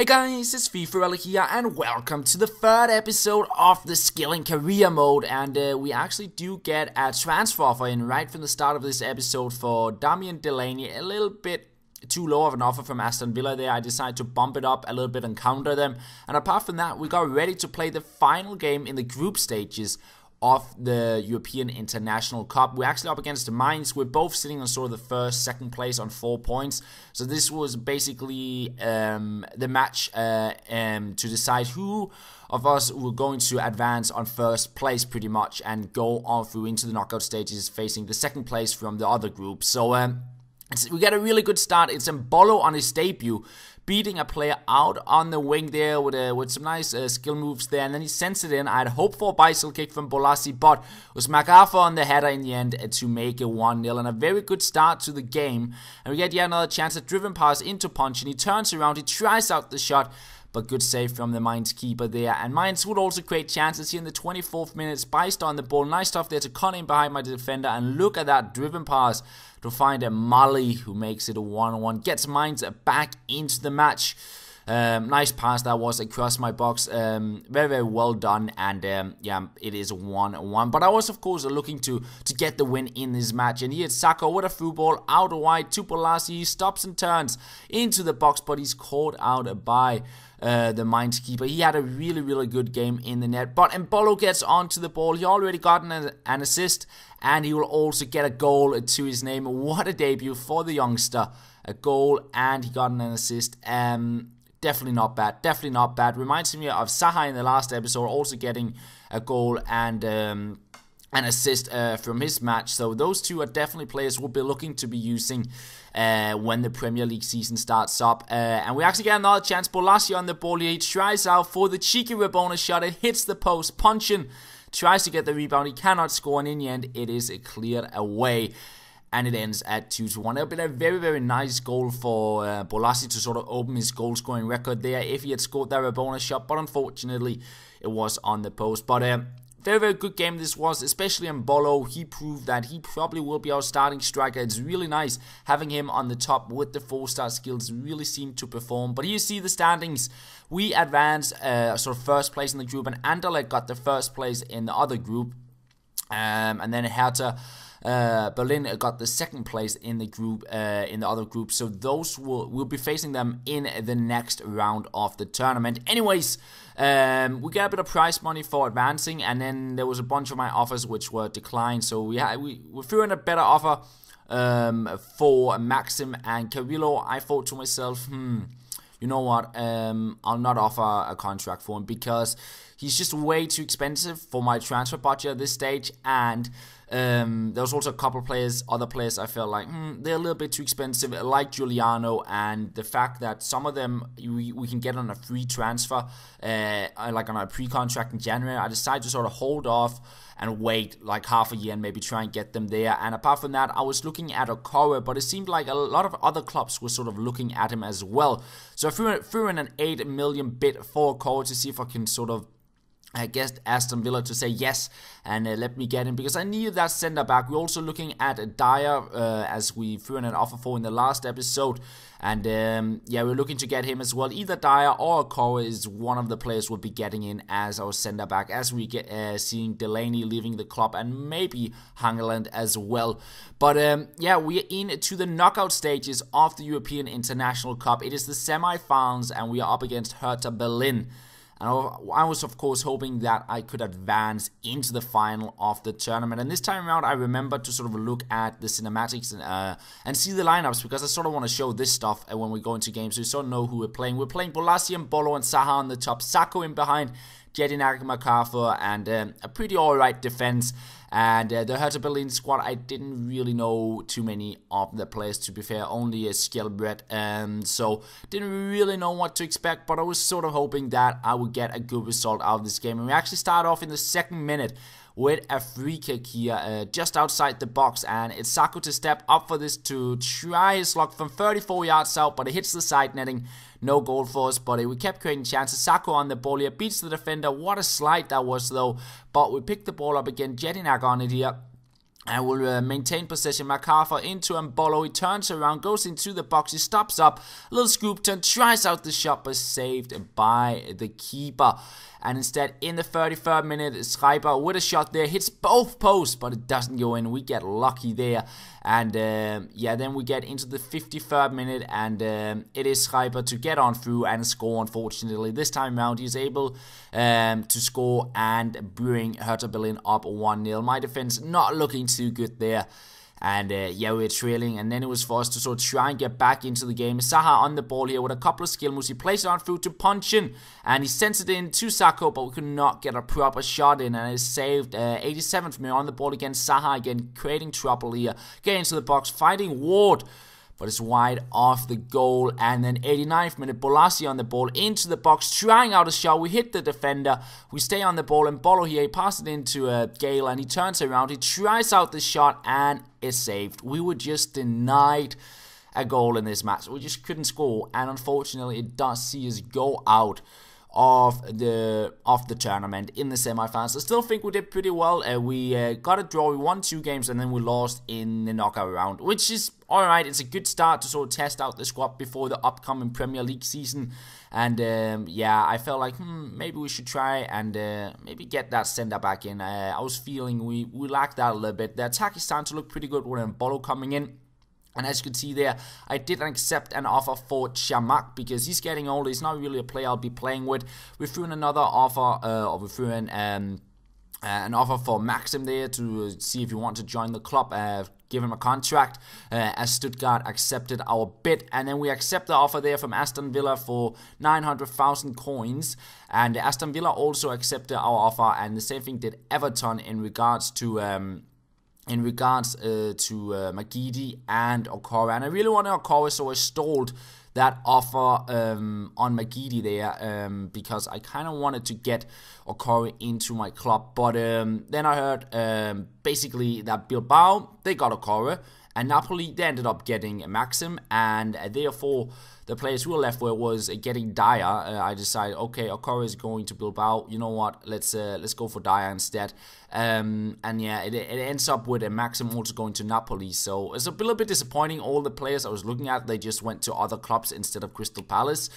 Hey guys, it's FifaRalle here and welcome to the third episode of the Skill and Career mode, and we actually do get a transfer offer in right from the start of this episode for Damian Delaney. A little bit too low of an offer from Aston Villa there. I decided to bump it up a little bit and counter them, and apart from that we got ready to play the final game in the group stages of the European International Cup. We're actually up against the Mainz. We're both sitting on sort of the second place on 4 points. So this was basically the match to decide who of us were going to advance on first place pretty much and go on through into the knockout stages facing the second place from the other group. So we got a really good start. It's Mbolo on his debut, beating a player out on the wing there with some nice skill moves there, and then he sends it in. I had hoped for a bicycle kick from Bolasie, but it was MacArthur on the header in the end to make it 1-0, and a very good start to the game. And we get yet another chance, a driven pass into Punch, and he turns around, he tries out the shot, but good save from the Mainz keeper there. And Mainz would also create chances here in the 24th minute. Spiced on the ball, nice stuff there to cut in behind my defender, and look at that driven pass to find a Mali who makes it a 1-1, gets Mainz back into the match. Nice pass that was across my box, very well done, and yeah, it is 1-1. But I was of course looking to get the win in this match, and here it's Sacco with a through ball out wide to Bolasie. He stops and turns into the box, but he's caught out by the Mainz keeper. He had a really good game in the net, but Mbolo gets onto the ball. He already got an assist, and he will also get a goal to his name. What a debut for the youngster. A goal, and he got an assist. Definitely not bad. Reminds me of Zaha in the last episode, also getting a goal and an assist from his match. So those two are definitely players we'll be looking to be using when the Premier League season starts up. And we actually get another chance. Bolasie on the ball. He tries out for the cheeky Rabona shot. It hits the post. Punching tries to get the rebound. He cannot score, and in the end it is cleared away. And it ends at 2-1. It would have been a very nice goal for Bolasie to sort of open his goal-scoring record there if he had scored that Rabona shot. But unfortunately, it was on the post. But very good game this was, especially Mbolo. He proved that he probably will be our starting striker. It's really nice having him on the top with the 4-star skills. Really seemed to perform. But here you see the standings. We advanced sort of first place in the group, and Anderlecht got the first place in the other group. And then Hertha Berlin got the second place in the group, in the other group. So those we'll be facing them in the next round of the tournament. Anyways, we got a bit of prize money for advancing, and then there was a bunch of my offers which were declined. So we threw in a better offer for Maxim and Carillo. I thought to myself, you know what, I'll not offer a contract for him because he's just way too expensive for my transfer budget at this stage, and there was also a couple players, other players I felt like they're a little bit too expensive, like Giuliano, and the fact that some of them we can get on a free transfer, like on a pre-contract in January. I decided to sort of hold off and wait like half a year and maybe try and get them there. And apart from that, I was looking at Okoro, but it seemed like a lot of other clubs were sort of looking at him as well. So I threw in an 8 million bid for Okoro to see if I can sort of guessed Aston Villa to say yes and let me get him, because I needed that centre back. We're also looking at Dyer, as we threw in an offer for in the last episode, and yeah, we're looking to get him as well. Either Dyer or Okoro is one of the players we'll be getting in as our centre back, as we get seeing Delaney leaving the club and maybe Hangeland as well. But yeah, we're into the knockout stages of the European International Cup. It is the semi-finals, and we are up against Hertha Berlin. And I was, of course, hoping that I could advance into the final of the tournament. And this time around, I remembered to sort of look at the cinematics and see the lineups, because I sort of want to show this stuff when we go into games, so you sort of know who we're playing. We're playing Bolasie and Mbolo and Zaha on the top, Sacco in behind, Jedinak, MacArthur, and a pretty alright defense. And the Hertha Berlin squad, I didn't really know too many of the players, to be fair, only a Skjelbred, so didn't really know what to expect, but I was sort of hoping that I would get a good result out of this game. And we actually start off in the second minute with a free kick here, just outside the box, and it's Sacco to step up for this, to try his luck from 34 yards out, but it hits the side netting. No goal for us, but we kept creating chances. Sacco on the ball here, beats the defender. What a slide that was though, but we picked the ball up again. Jedinak on it here, I will maintain possession. MacArthur into Mbolo. He turns around, goes into the box. He stops up. A little scoop turn, tries out the shot, but saved by the keeper. And instead, in the 33rd minute, Schreiber with a shot there. Hits both posts, but it doesn't go in. We get lucky there. And yeah, then we get into the 53rd minute. And it is Schreiber to get on through and score, unfortunately. This time around, he's able to score and bring Hertha Berlin up 1-0. My defense not looking too good there. And yeah, we're trailing, and then it was for us to sort of try and get back into the game. Zaha on the ball here with a couple of skill moves. He plays it on through to Punchin, and he sends it in to Sacco, but we could not get a proper shot in, and it's saved. 87th minute on the ball against Zaha again, creating trouble here. Getting into the box, fighting Ward, but it's wide off the goal. And then 89th minute, Bolasie on the ball into the box, trying out a shot. We hit the defender. We stay on the ball, and Bolo here, he passes it into Gale, and he turns around. He tries out the shot, and is saved. We were just denied a goal in this match. We just couldn't score, and unfortunately, it does see us go out of the tournament in the semifinals. I still think we did pretty well. We got a draw. We won 2 games, and then we lost in the knockout round, which is alright. It's a good start to sort of test out the squad before the upcoming Premier League season. And yeah, I felt like maybe we should try and maybe get that centre back in. I was feeling we lacked that a little bit. The attack is starting to look pretty good with Mbolo coming in. And as you can see there, I didn't accept an offer for Chamakh because he's getting older. He's not really a player I'll be playing with. We threw in another offer, or we threw in an offer for Maxim there to see if he wanted to join the club, give him a contract, as Stuttgart accepted our bid. And then we accept the offer there from Aston Villa for 900,000 coins. And Aston Villa also accepted our offer, and the same thing did Everton in regards to Magidi and Okora. And I really wanted Okora, so I stalled that offer on Magidi there because I kind of wanted to get Okora into my club. But then I heard basically that Bilbao, they got Okora, and Napoli, they ended up getting Maxim, and therefore the players who were left with was getting Dyer. I decided, okay, Okora is going to Bilbao. You know what? Let's go for Dyer instead. And yeah, it ends up with Maxim also going to Napoli. So it's a little bit disappointing. All the players I was looking at, they just went to other clubs instead of Crystal Palace.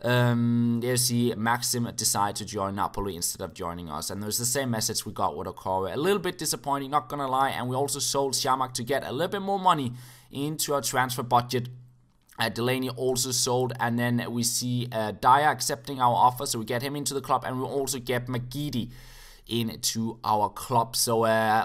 You see Maxim decide to join Napoli instead of joining us, and there's the same message we got with Okora. A little bit disappointing, not gonna lie. And we also sold Chamakh to get a little bit more money into our transfer budget. Delaney also sold, and then we see Dyer accepting our offer, so we get him into the club, and we also get Magidi into our club. So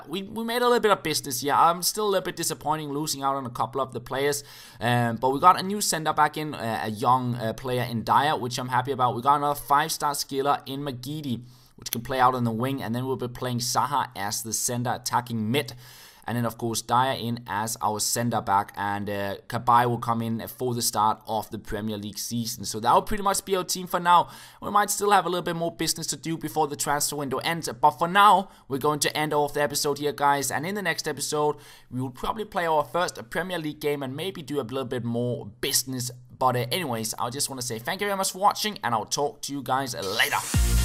we made a little bit of business here. I'm still a little bit disappointing losing out on a couple of the players, but we got a new center back in, a young player in Dyer, which I'm happy about. We got another 5-star skiller in Magidi, which can play out on the wing, and then we'll be playing Zaha as the center attacking mid. And then, of course, Dyer in as our centre back, and Kabay will come in for the start of the Premier League season. So that will pretty much be our team for now. We might still have a little bit more business to do before the transfer window ends. But for now, we're going to end off the episode here, guys. And in the next episode, we will probably play our first Premier League game and maybe do a little bit more business. But anyways, I just want to say thank you very much for watching, and I'll talk to you guys later.